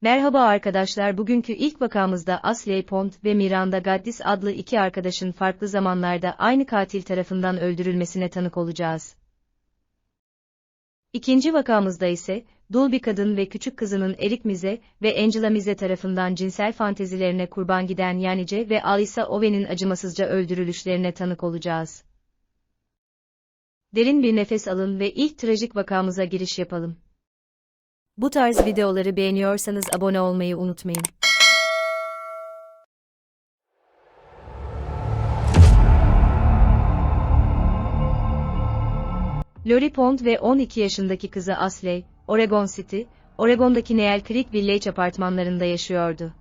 Merhaba arkadaşlar, bugünkü ilk vakamızda Ashley Pond ve Miranda Gaddis adlı iki arkadaşın farklı zamanlarda aynı katil tarafından öldürülmesine tanık olacağız. İkinci vakamızda ise, dul bir kadın ve küçük kızının Eric Mize ve Angela Mize tarafından cinsel fantezilerine kurban giden Yanice ve Alyssa Owen'in acımasızca öldürülüşlerine tanık olacağız. Derin bir nefes alın ve ilk trajik vakamıza giriş yapalım. Bu tarz videoları beğeniyorsanız abone olmayı unutmayın. Lori Pond ve 12 yaşındaki kızı Ashley, Oregon City, Oregon'daki Neal Creek Village apartmanlarında yaşıyordu.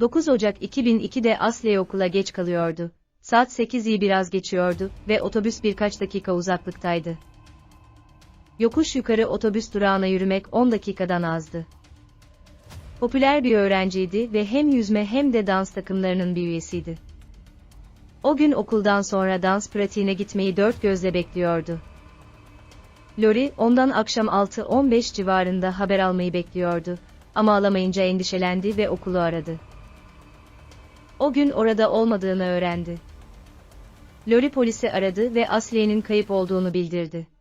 9 Ocak 2002'de Ashley okula geç kalıyordu. Saat 8'i biraz geçiyordu ve otobüs birkaç dakika uzaklıktaydı. Yokuş yukarı otobüs durağına yürümek 10 dakikadan azdı. Popüler bir öğrenciydi ve hem yüzme hem de dans takımlarının bir üyesiydi. O gün okuldan sonra dans pratiğine gitmeyi dört gözle bekliyordu. Lori, ondan akşam 6:15 civarında haber almayı bekliyordu ama alamayınca endişelendi ve okulu aradı. O gün orada olmadığını öğrendi. Lori polisi aradı ve Ashley'nin kayıp olduğunu bildirdi.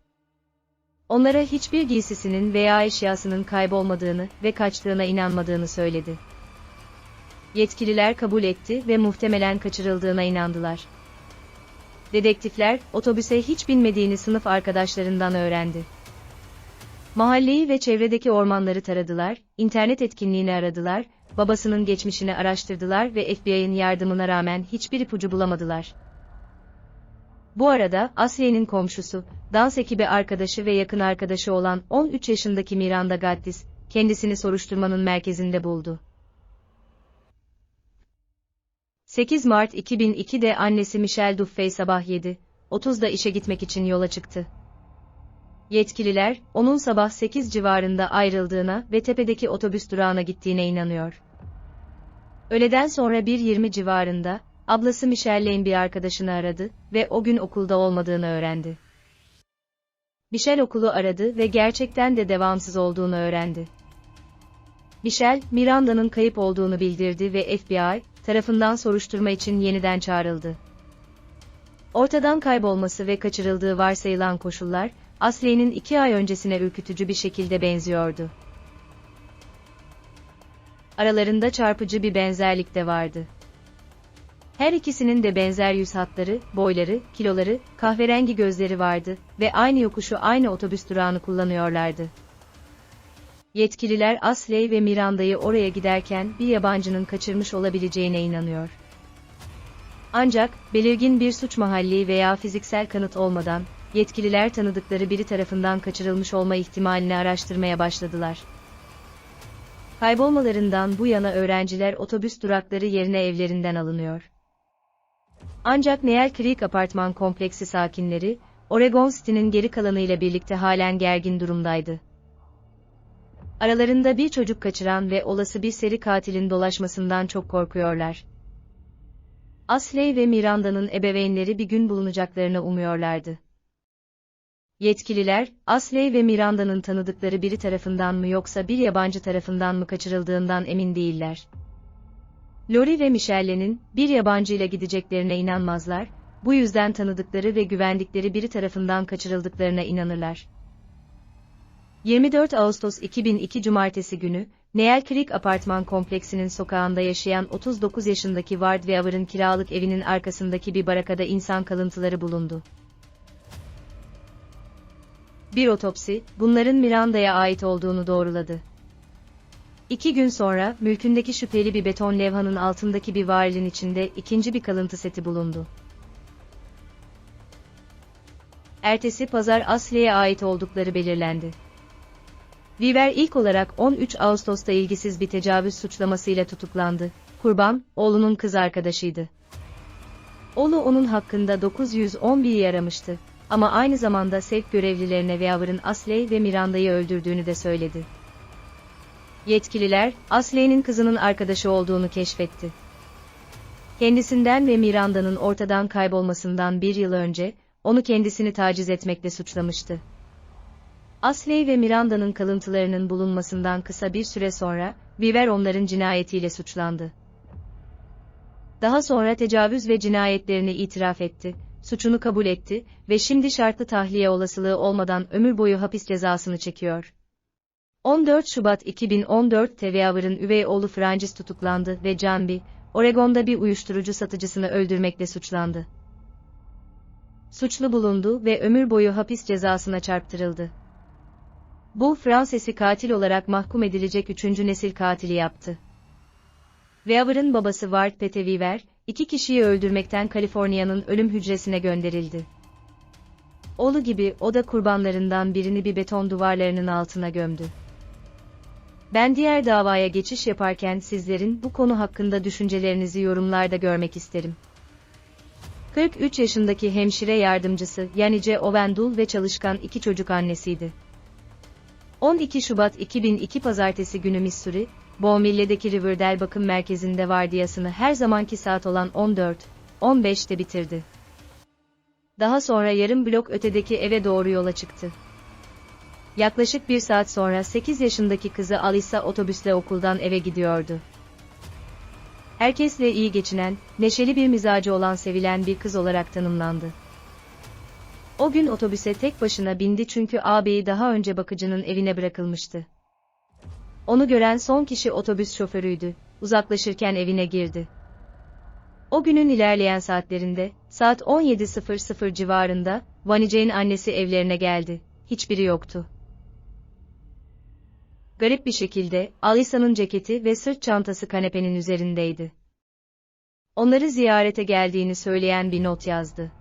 Onlara hiçbir giysisinin veya eşyasının kaybolmadığını ve kaçtığına inanmadığını söyledi. Yetkililer kabul etti ve muhtemelen kaçırıldığına inandılar. Dedektifler, otobüse hiç binmediğini sınıf arkadaşlarından öğrendi. Mahalleyi ve çevredeki ormanları taradılar, internet etkinliğini aradılar, babasının geçmişini araştırdılar ve FBI'nin yardımına rağmen hiçbir ipucu bulamadılar. Bu arada, Ashley'nin komşusu, dans ekibi arkadaşı ve yakın arkadaşı olan 13 yaşındaki Miranda Gaddis, kendisini soruşturmanın merkezinde buldu. 8 Mart 2002'de annesi Michelle Duffey sabah 7:30'da işe gitmek için yola çıktı. Yetkililer, onun sabah 8 civarında ayrıldığına ve tepedeki otobüs durağına gittiğine inanıyor. Öğleden sonra 1:20 civarında, ablası Michelle'in bir arkadaşını aradı ve o gün okulda olmadığını öğrendi. Michelle okulu aradı ve gerçekten de devamsız olduğunu öğrendi. Michelle, Miranda'nın kayıp olduğunu bildirdi ve FBI tarafından soruşturma için yeniden çağrıldı. Ortadan kaybolması ve kaçırıldığı varsayılan koşullar, Ashley'nin 2 ay öncesine ürkütücü bir şekilde benziyordu. Aralarında çarpıcı bir benzerlik de vardı. Her ikisinin de benzer yüz hatları, boyları, kiloları, kahverengi gözleri vardı ve aynı yokuşu aynı otobüs durağını kullanıyorlardı. Yetkililer Ashley ve Miranda'yı oraya giderken bir yabancının kaçırmış olabileceğine inanıyor. Ancak, belirgin bir suç mahalli veya fiziksel kanıt olmadan, yetkililer tanıdıkları biri tarafından kaçırılmış olma ihtimalini araştırmaya başladılar. Kaybolmalarından bu yana öğrenciler otobüs durakları yerine evlerinden alınıyor. Ancak Neal Creek apartman kompleksi sakinleri, Oregon City'nin geri kalanıyla birlikte halen gergin durumdaydı. Aralarında bir çocuk kaçıran ve olası bir seri katilin dolaşmasından çok korkuyorlar. Ashley ve Miranda'nın ebeveynleri bir gün bulunacaklarını umuyorlardı. Yetkililer, Ashley ve Miranda'nın tanıdıkları biri tarafından mı yoksa bir yabancı tarafından mı kaçırıldığından emin değiller. Lori ve Michelle'nin bir yabancıyla gideceklerine inanmazlar, bu yüzden tanıdıkları ve güvendikleri biri tarafından kaçırıldıklarına inanırlar. 24 Ağustos 2002 Cumartesi günü, Neal Creek apartman kompleksinin sokağında yaşayan 39 yaşındaki Ward Weaver'ın kiralık evinin arkasındaki bir barakada insan kalıntıları bulundu. Bir otopsi, bunların Miranda'ya ait olduğunu doğruladı. 2 gün sonra, mülkündeki şüpheli bir beton levhanın altındaki bir varilin içinde ikinci bir kalıntı seti bulundu. Ertesi pazar Ashley'e ait oldukları belirlendi. Weaver ilk olarak 13 Ağustos'ta ilgisiz bir tecavüz suçlamasıyla tutuklandı. Kurban, oğlunun kız arkadaşıydı. Oğlu onun hakkında 911'yi aramıştı ama aynı zamanda sevk görevlilerine Weaver'ın Ashley ve Miranda'yı öldürdüğünü de söyledi. Yetkililer, Ashley'nin kızının arkadaşı olduğunu keşfetti. Kendisinden ve Miranda'nın ortadan kaybolmasından bir yıl önce, onu kendisini taciz etmekle suçlamıştı. Ashley ve Miranda'nın kalıntılarının bulunmasından kısa bir süre sonra, Weaver onların cinayetiyle suçlandı. Daha sonra tecavüz ve cinayetlerini itiraf etti, suçunu kabul etti ve şimdi şartlı tahliye olasılığı olmadan ömür boyu hapis cezasını çekiyor. 14 Şubat 2014'te Weaver'ın üvey oğlu Francis tutuklandı ve Canby, Oregon'da bir uyuşturucu satıcısını öldürmekle suçlandı. Suçlu bulundu ve ömür boyu hapis cezasına çarptırıldı. Bu, Frances'i katil olarak mahkum edilecek 3. nesil katili yaptı. Weaver'ın babası Ward Pete Weaver, 2 kişiyi öldürmekten Kaliforniya'nın ölüm hücresine gönderildi. Oğlu gibi o da kurbanlarından birini bir beton duvarlarının altına gömdü. Ben diğer davaya geçiş yaparken sizlerin bu konu hakkında düşüncelerinizi yorumlarda görmek isterim. 43 yaşındaki hemşire yardımcısı Yanice Ovendul ve çalışkan 2 çocuk annesiydi. 12 Şubat 2002 Pazartesi günü Missouri, Bowmille'deki Riverdale Bakım Merkezi'nde vardiyasını her zamanki saat olan 14:15'te bitirdi. Daha sonra yarım blok ötedeki eve doğru yola çıktı. Yaklaşık 1 saat sonra 8 yaşındaki kızı Alyssa otobüsle okuldan eve gidiyordu. Herkesle iyi geçinen, neşeli bir mizacı olan sevilen bir kız olarak tanımlandı. O gün otobüse tek başına bindi çünkü ağabeyi daha önce bakıcının evine bırakılmıştı. Onu gören son kişi otobüs şoförüydü, uzaklaşırken evine girdi. O günün ilerleyen saatlerinde, saat 17:00 civarında, Vanice'nin annesi evlerine geldi, hiçbiri yoktu. Garip bir şekilde, Alyssa'nın ceketi ve sırt çantası kanepenin üzerindeydi. Onları ziyarete geldiğini söyleyen bir not yazdı.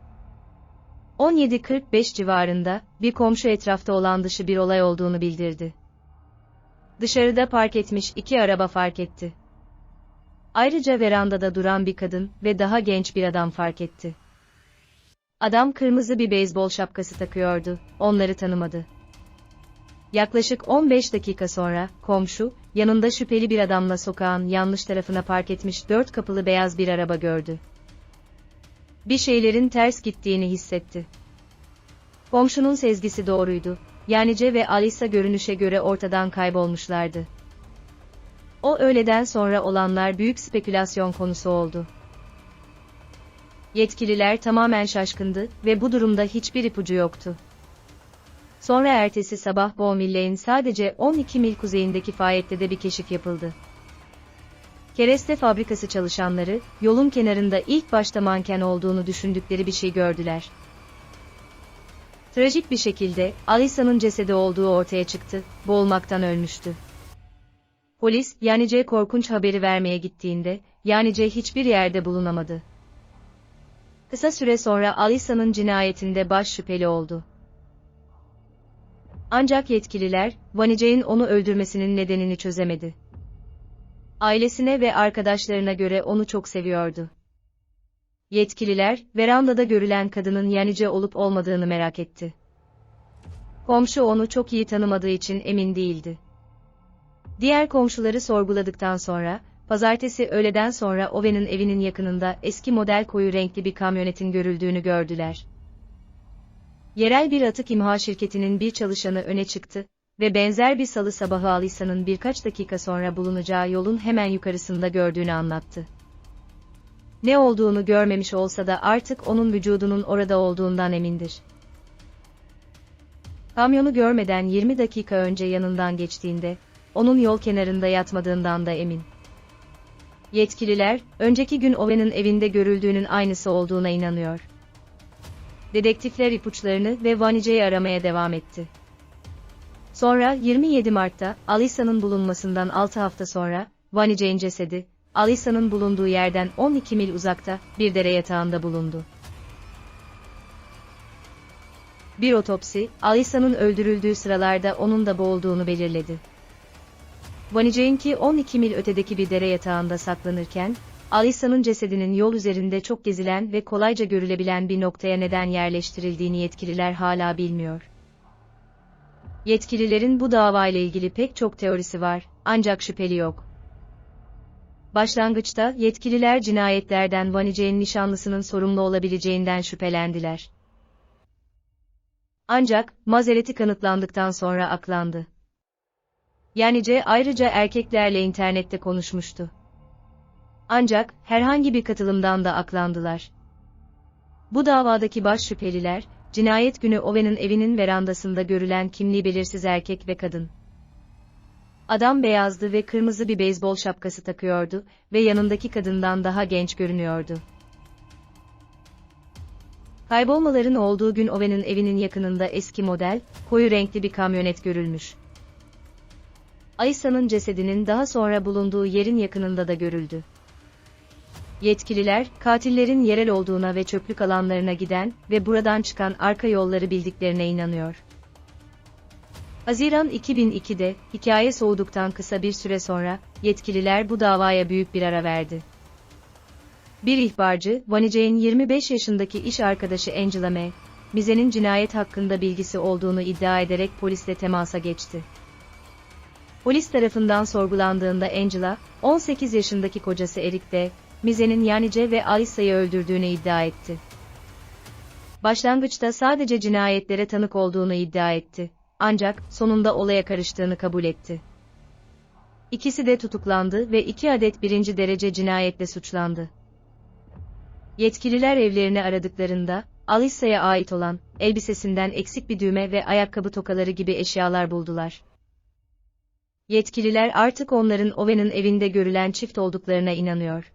17:45 civarında, bir komşu etrafta olan dışı bir olay olduğunu bildirdi. Dışarıda park etmiş 2 araba fark etti. Ayrıca verandada duran bir kadın ve daha genç bir adam fark etti. Adam kırmızı bir beyzbol şapkası takıyordu, onları tanımadı. Yaklaşık 15 dakika sonra, komşu, yanında şüpheli bir adamla sokağın yanlış tarafına park etmiş 4 kapılı beyaz bir araba gördü. Bir şeylerin ters gittiğini hissetti. Komşunun sezgisi doğruydu, Yanice ve Alyssa görünüşe göre ortadan kaybolmuşlardı. O öğleden sonra olanlar büyük spekülasyon konusu oldu. Yetkililer tamamen şaşkındı ve bu durumda hiçbir ipucu yoktu. Sonra ertesi sabah Bowmille'in sadece 12 mil kuzeyindeki Fayette'de bir keşif yapıldı. Kereste fabrikası çalışanları, yolun kenarında ilk başta manken olduğunu düşündükleri bir şey gördüler. Trajik bir şekilde, Alyssa'nın cesedi olduğu ortaya çıktı, boğulmaktan ölmüştü. Polis, Yanice'ye korkunç haberi vermeye gittiğinde, Yanice hiçbir yerde bulunamadı. Kısa süre sonra Alyssa'nın cinayetinde baş şüpheli oldu. Ancak yetkililer, Vanice'nin onu öldürmesinin nedenini çözemedi. Ailesine ve arkadaşlarına göre onu çok seviyordu. Yetkililer, verandada görülen kadının Yanice olup olmadığını merak etti. Komşu onu çok iyi tanımadığı için emin değildi. Diğer komşuları sorguladıktan sonra, pazartesi öğleden sonra Owen'in evinin yakınında eski model koyu renkli bir kamyonetin görüldüğünü gördüler. Yerel bir atık imha şirketinin bir çalışanı öne çıktı ve benzer bir salı sabahı Alyssa'nın birkaç dakika sonra bulunacağı yolun hemen yukarısında gördüğünü anlattı. Ne olduğunu görmemiş olsa da artık onun vücudunun orada olduğundan emindir. Kamyonu görmeden 20 dakika önce yanından geçtiğinde, onun yol kenarında yatmadığından da emin. Yetkililer, önceki gün Owen'in evinde görüldüğünün aynısı olduğuna inanıyor. Dedektifler ipuçlarını ve Vanice'yi aramaya devam etti. Sonra 27 Mart'ta, Alyssa'nın bulunmasından 6 hafta sonra, Vanice'nin cesedi, Alyssa'nın bulunduğu yerden 12 mil uzakta, bir dere yatağında bulundu. Bir otopsi, Alyssa'nın öldürüldüğü sıralarda onun da boğulduğunu belirledi. Vanice'ninki 12 mil ötedeki bir dere yatağında saklanırken, Alyssa'nın cesedinin yol üzerinde çok gezilen ve kolayca görülebilen bir noktaya neden yerleştirildiğini yetkililer hala bilmiyor. Yetkililerin bu davayla ilgili pek çok teorisi var, ancak şüpheli yok. Başlangıçta, yetkililer cinayetlerden Vanice'nin nişanlısının sorumlu olabileceğinden şüphelendiler. Ancak, mazereti kanıtlandıktan sonra aklandı. Yanice ayrıca erkeklerle internette konuşmuştu. Ancak, herhangi bir katılımdan da aklandılar. Bu davadaki baş şüpheliler, cinayet günü Owen'ın evinin verandasında görülen kimliği belirsiz erkek ve kadın. Adam beyazdı ve kırmızı bir beyzbol şapkası takıyordu ve yanındaki kadından daha genç görünüyordu. Kaybolmaların olduğu gün Owen'ın evinin yakınında eski model, koyu renkli bir kamyonet görülmüş. Alyssa'nın cesedinin daha sonra bulunduğu yerin yakınında da görüldü. Yetkililer, katillerin yerel olduğuna ve çöplük alanlarına giden ve buradan çıkan arka yolları bildiklerine inanıyor. Haziran 2002'de, hikaye soğuduktan kısa bir süre sonra, yetkililer bu davaya büyük bir ara verdi. Bir ihbarcı, Vanice'nin 25 yaşındaki iş arkadaşı Angela Mize'nin cinayet hakkında bilgisi olduğunu iddia ederek polisle temasa geçti. Polis tarafından sorgulandığında Angela, 18 yaşındaki kocası Eric de, Mize'nin Yanice ve Alyssa'yı öldürdüğünü iddia etti. Başlangıçta sadece cinayetlere tanık olduğunu iddia etti. Ancak, sonunda olaya karıştığını kabul etti. İkisi de tutuklandı ve 2 adet birinci derece cinayetle suçlandı. Yetkililer evlerini aradıklarında, Alyssa'ya ait olan, elbisesinden eksik bir düğme ve ayakkabı tokaları gibi eşyalar buldular. Yetkililer artık onların Owen'ın evinde görülen çift olduklarına inanıyor.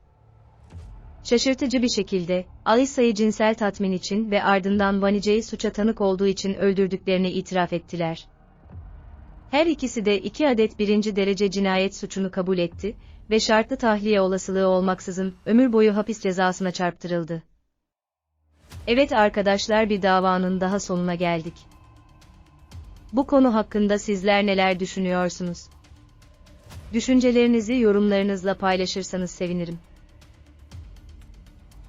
Şaşırtıcı bir şekilde, Alyssa'yı cinsel tatmin için ve ardından Vanice'yi suça tanık olduğu için öldürdüklerini itiraf ettiler. Her ikisi de 2 adet birinci derece cinayet suçunu kabul etti ve şartlı tahliye olasılığı olmaksızın ömür boyu hapis cezasına çarptırıldı. Evet arkadaşlar, bir davanın daha sonuna geldik. Bu konu hakkında sizler neler düşünüyorsunuz? Düşüncelerinizi yorumlarınızla paylaşırsanız sevinirim.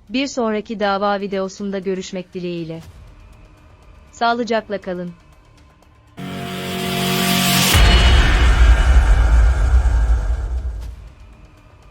Bir sonraki dava videosunda görüşmek dileğiyle. Sağlıcakla kalın.